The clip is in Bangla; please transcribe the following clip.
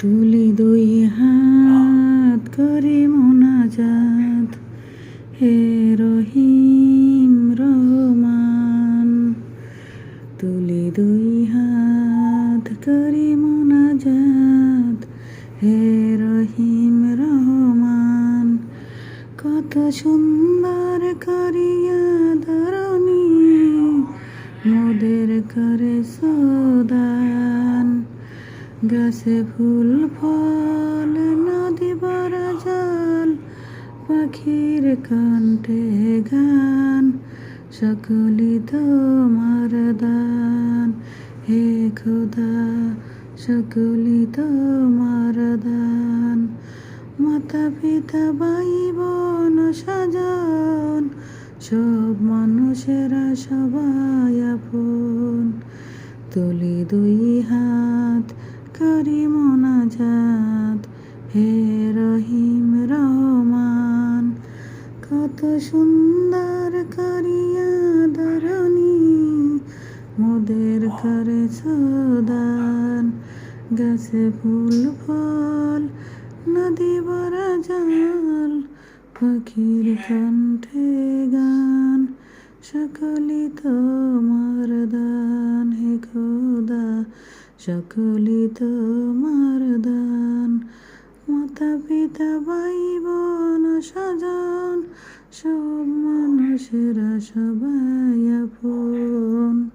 তুলি দুই হাত করি মোনাজাত, হে রহিম রহমান। তুলি দুই হাত করি মোনাজাত, হে রহিম রহমান। কত সুন্দর করিয়া ধরণী মোদের করে সদান। গাছে ফুল ফল, নদী ভরা জল, পাখির কণ্ঠে গান, সকলই তোমার দান। হে খোদা, সকলই তোমার দান। মাতা পিতা ভাই বোন স্বজন, সব মানুষেরা সবাই আপন। তুলি দুই হাত করি মোনাজাত, হে রহিম রহমান। কত সুন্দর করিয়া ধরণী মোদের করে সদান। গাছে ফুল ফল, নদী ভরা জল, পাখির কণ্ঠে গান, সকলই তোমার দান। হে খোদা, সকলই তোমার দান। মাতা পিতা ভাই বোন স্বজন, সব মানুষেরা সবাই আপন।